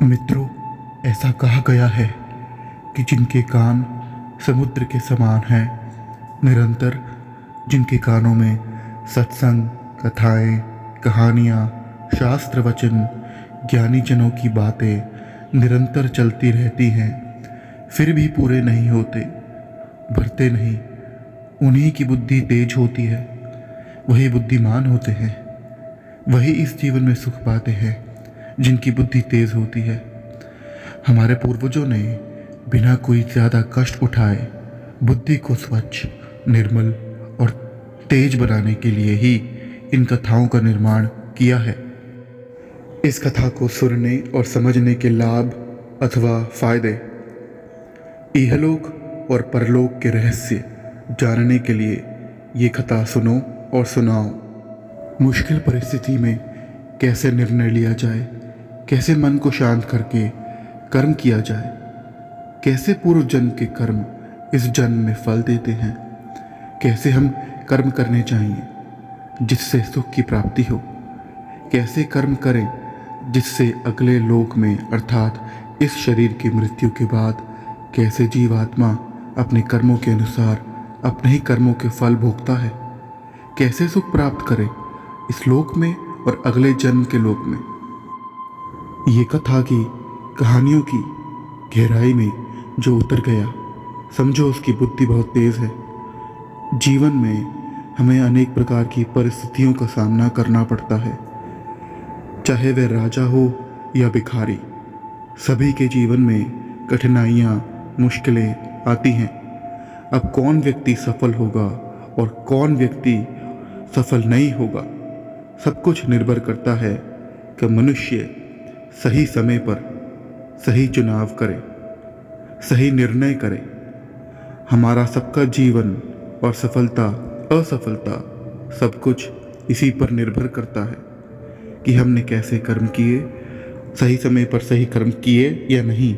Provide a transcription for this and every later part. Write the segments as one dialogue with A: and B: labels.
A: मित्रों, ऐसा कहा गया है कि जिनके कान समुद्र के समान हैं, निरंतर जिनके कानों में सत्संग, कथाएं, कहानियाँ, शास्त्र वचन, ज्ञानी जनों की बातें निरंतर चलती रहती हैं, फिर भी पूरे नहीं होते, भरते नहीं। उन्हीं की बुद्धि तेज होती है, वही बुद्धिमान होते हैं, वही इस जीवन में सुख पाते हैं जिनकी बुद्धि तेज होती है। हमारे पूर्वजों ने बिना कोई ज़्यादा कष्ट उठाए बुद्धि को स्वच्छ, निर्मल और तेज बनाने के लिए ही इन कथाओं का निर्माण किया है। इस कथा को सुनने और समझने के लाभ अथवा फायदे, इहलोक और परलोक के रहस्य जानने के लिए ये कथा सुनो और सुनाओ। मुश्किल परिस्थिति में कैसे निर्णय लिया जाए, कैसे मन को शांत करके कर्म किया जाए, कैसे पूर्व जन्म के कर्म इस जन्म में फल देते हैं, कैसे हम कर्म करने चाहिए जिससे सुख की प्राप्ति हो, कैसे कर्म करें जिससे अगले लोक में अर्थात इस शरीर की मृत्यु के बाद कैसे जीवात्मा अपने कर्मों के अनुसार अपने ही कर्मों के फल भोगता है, कैसे सुख प्राप्त करे इस लोक में और अगले जन्म के लोक में। ये कथा की कहानियों की गहराई में जो उतर गया, समझो उसकी बुद्धि बहुत तेज है। जीवन में हमें अनेक प्रकार की परिस्थितियों का सामना करना पड़ता है, चाहे वह राजा हो या भिखारी। सभी के जीवन में कठिनाइयाँ, मुश्किलें आती हैं। अब कौन व्यक्ति सफल होगा और कौन व्यक्ति सफल नहीं होगा, सब कुछ निर्भर करता है कि मनुष्य सही समय पर सही चुनाव करे, सही निर्णय करे। हमारा सबका जीवन और सफलता असफलता सब कुछ इसी पर निर्भर करता है कि हमने कैसे कर्म किए, सही समय पर सही कर्म किए या नहीं।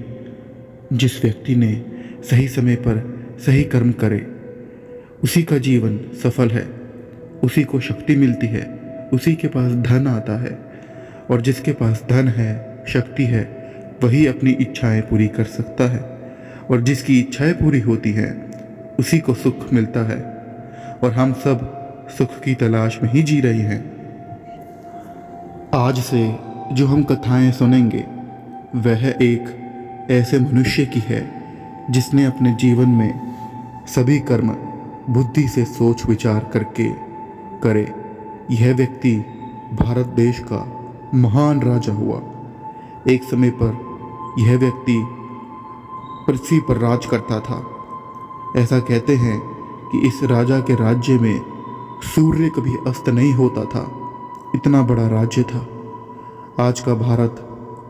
A: जिस व्यक्ति ने सही समय पर सही कर्म करे उसी का जीवन सफल है, उसी को शक्ति मिलती है, उसी के पास धन आता है, और जिसके पास धन है, शक्ति है, वही अपनी इच्छाएं पूरी कर सकता है, और जिसकी इच्छाएं पूरी होती हैं उसी को सुख मिलता है। और हम सब सुख की तलाश में ही जी रहे हैं। आज से जो हम कथाएं सुनेंगे वह एक ऐसे मनुष्य की है जिसने अपने जीवन में सभी कर्म बुद्धि से सोच विचार करके करे। यह व्यक्ति भारत देश का महान राजा हुआ। एक समय पर यह व्यक्ति पृथ्वी पर राज करता था। ऐसा कहते हैं कि इस राजा के राज्य में सूर्य कभी अस्त नहीं होता था, इतना बड़ा राज्य था। आज का Bharat,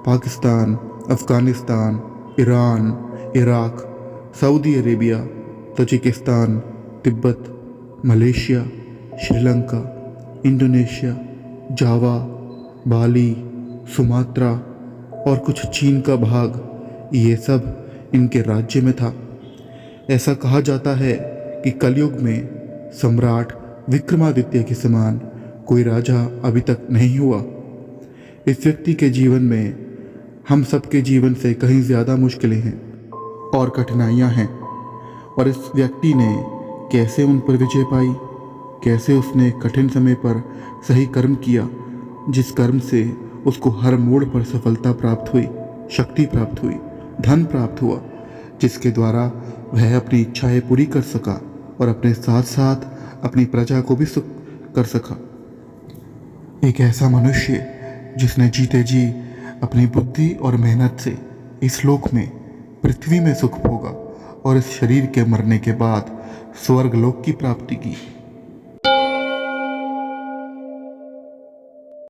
A: Pakistan, Afghanistan, Iran, Iraq, Saudi Arabia, Tajikistan, Tibet, Malaysia, Sri Lanka, Indonesia, जावा, बाली, सुमात्रा और कुछ चीन का भाग, ये सब इनके राज्य में था। ऐसा कहा जाता है कि कलयुग में सम्राट विक्रमादित्य के समान कोई राजा अभी तक नहीं हुआ। इस व्यक्ति के जीवन में हम सबके जीवन से कहीं ज़्यादा मुश्किलें हैं और कठिनाइयाँ हैं, और इस व्यक्ति ने कैसे उन पर विजय पाई, कैसे उसने कठिन समय पर सही कर्म किया, जिस कर्म से उसको हर मोड़ पर सफलता प्राप्त हुई, शक्ति प्राप्त हुई, धन प्राप्त हुआ, जिसके द्वारा वह अपनी इच्छाएं पूरी कर सका और अपने साथ साथ अपनी प्रजा को भी सुख कर सका। एक ऐसा मनुष्य जिसने जीते जी अपनी बुद्धि और मेहनत से इस लोक में, पृथ्वी में सुख भोगा और इस शरीर के मरने के बाद स्वर्ग लोक की प्राप्ति की।